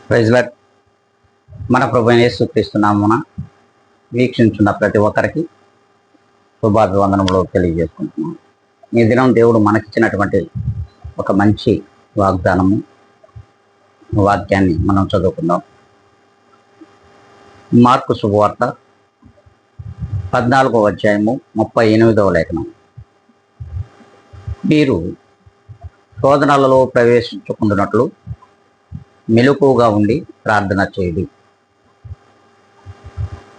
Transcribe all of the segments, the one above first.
Praise lord. మన ప్రభువైన యేసుక్రీస్తు నామమున వీక్షించున్న ప్రతి ఒక్కరికి శుభాభివందనములు తెలియజేసుకుంటున్నాం. ఈ దినం దేవుడు మనకిచ్చినటువంటి ఒక మంచి వాక్యాన్ని మనం చదువుకుందాం. మార్కు శుభవార్త 14వ అధ్యాయము 38వ లేఖనం. మీరు శోధనలలో ప్రవేశించుకుంటున్నట్లు మెలకువగా ఉండి ప్రార్థన చేయండి.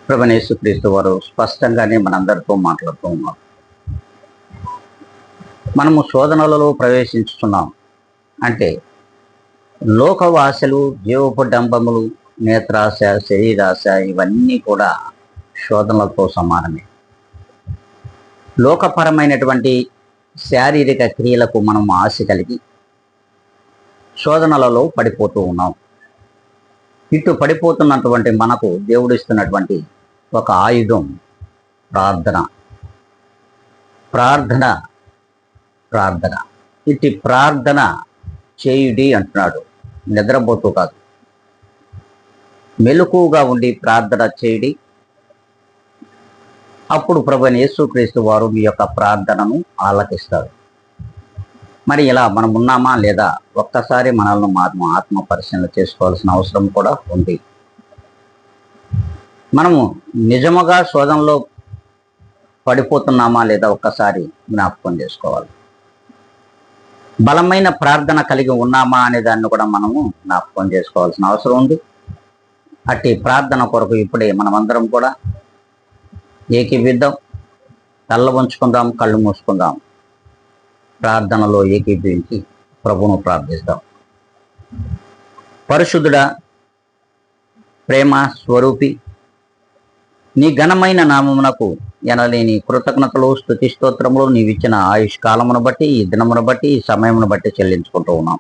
ప్రభువైన యేసుక్రీస్తు వారు స్పష్టంగానే మనందరితో మాట్లాడుతూ ఉన్నారు. మనము శోధనలలో ప్రవేశించుతున్నాం అంటే లోకవాసలు, జీవపు డంబములు, నేత్రాశ, శరీరాశ ఇవన్నీ కూడా శోధనలతో సమానమే. లోకపరమైనటువంటి శారీరక క్రియలకు మనం ఆశ కలిగి శోధనలలో పడిపోతూ ఉన్నాం. ఇటు పడిపోతున్నటువంటి మనకు దేవుడిస్తున్నటువంటి ఒక ఆయుధం ప్రార్థన. ప్రార్థన ప్రార్థన ఇటు ప్రార్థన చేయుడి అంటున్నాడు. నిద్రపోతూ కాదు, మెలకువగా ఉండి ప్రార్థన చేయుడి. అప్పుడు ప్రభువైన యేసుక్రీస్తు వారు మీ యొక్క ప్రార్థనను ఆలకిస్తారు. మరి ఇలా మనం ఉన్నామా లేదా ఒక్కసారి మనల్ని ఆత్మ పరిశీలన చేసుకోవాల్సిన అవసరం కూడా ఉంది. మనము నిజముగా శోధనలో పడిపోతున్నామా లేదా ఒక్కసారి జ్ఞాపకం చేసుకోవాలి. బలమైన ప్రార్థన కలిగి ఉన్నామా అనే దాన్ని కూడా మనము జ్ఞాపకం చేసుకోవాల్సిన అవసరం ఉంది. అట్టి ప్రార్థన కొరకు ఇప్పుడే మనమందరం కూడా ఏకీభిద్దాం. తల్ల వంచుకుందాం, కళ్ళు మూసుకుందాం, ప్రార్థనలో ఏకీభవించి ప్రభువును ప్రార్థిస్తాం. పరిశుద్ధుడా, ప్రేమ స్వరూపి, నీ ఘనమైన నామమునకు ఎనలేని కృతజ్ఞతలు, స్తుతి స్తోత్రములు నీవిచ్చిన ఆయుష్ కాలమును బట్టి, ఈ దినమును బట్టి, ఈ సమయమును బట్టి చెల్లించుకుంటూ ఉన్నాం.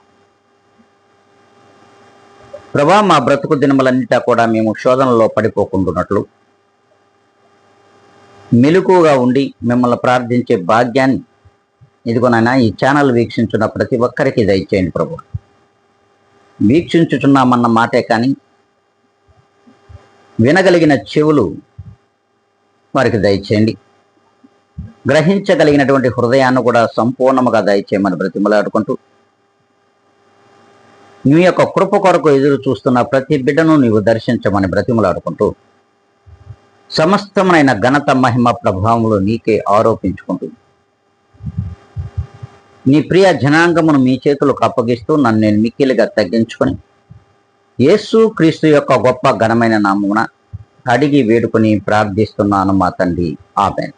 ప్రభా, మా బ్రతుకు దినములన్నిటా కూడా మేము శోధనలో పడిపోకుంటున్నట్లు మెలకువగా ఉండి మిమ్మల్ని ప్రార్థించే భాగ్యాన్ని ఇదిగోనైనా ఈ ఛానల్ వీక్షించున్న ప్రతి ఒక్కరికి దయచేయండి ప్రభు. వీక్షించుచున్నామన్న మాటే కానీ వినగలిగిన చెవులు వారికి దయచేయండి. గ్రహించగలిగినటువంటి హృదయాన్ని కూడా సంపూర్ణముగా దయచేయమని బ్రతిమలాడుకుంటూ, నీ యొక్క కృప కొరకు ఎదురు చూస్తున్న ప్రతి బిడ్డను నీవు దర్శించమని బ్రతిమలాడుకుంటూ, సమస్తమైన ఘనత, మహిమ, ప్రభావములు నీకే ఆరోపించుకుంటూ, నీ ప్రియ జనాంగమును మీ చేతులకు అప్పగిస్తూ నన్ను నేను మిక్కిలిగా తగ్గించుకొని యేసు క్రీస్తు యొక్క గొప్ప ఘనమైన నామమున అడిగి వేడుకొని ప్రార్థిస్తున్నాను మా తండ్రి. ఆమేన్.